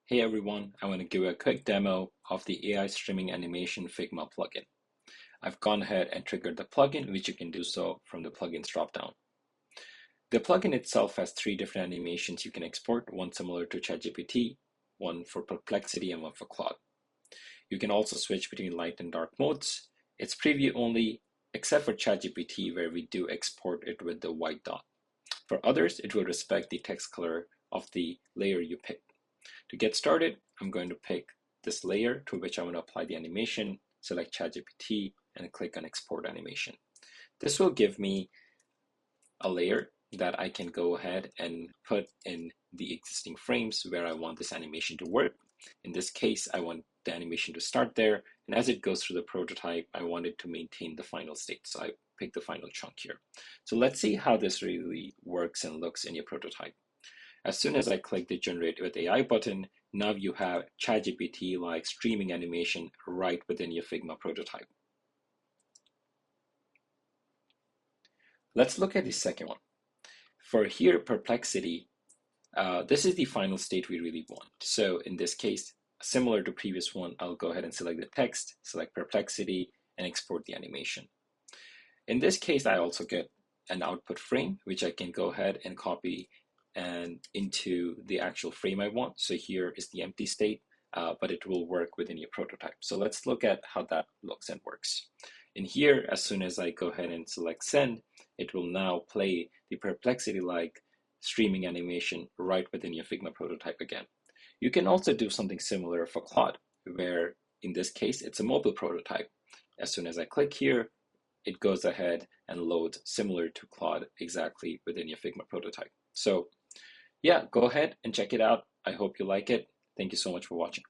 Hey everyone, I want to give a quick demo of the AI streaming animation Figma plugin. I've gone ahead and triggered the plugin, which you can do so from the plugins dropdown. The plugin itself has three different animations you can export, one similar to ChatGPT, one for Perplexity, and one for Claude. You can also switch between light and dark modes. It's preview only, except for ChatGPT, where we do export it with the white dot. For others, it will respect the text color of the layer you pick. To get started, I'm going to pick this layer to which I want to apply the animation, select ChatGPT, and click on Export Animation. This will give me a layer that I can go ahead and put in the existing frames where I want this animation to work. In this case, I want the animation to start there, and as it goes through the prototype, I want it to maintain the final state. So I pick the final chunk here. So let's see how this really works and looks in your prototype. As soon as I click the Generate with AI button, now you have ChatGPT-like streaming animation right within your Figma prototype. Let's look at the second one. For here, Perplexity, this is the final state we really want. So in this case, similar to previous one, I'll go ahead and select the text, select Perplexity, and export the animation. In this case, I also get an output frame, which I can go ahead and copy and into the actual frame I want. So here is the empty state, but it will work within your prototype. So let's look at how that looks and works. In here, as soon as I go ahead and select send, it will now play the Perplexity-like streaming animation right within your Figma prototype again. You can also do something similar for Claude, where in this case, it's a mobile prototype. As soon as I click here, it goes ahead and loads similar to Claude exactly within your Figma prototype. So yeah, go ahead and check it out. I hope you like it. Thank you so much for watching.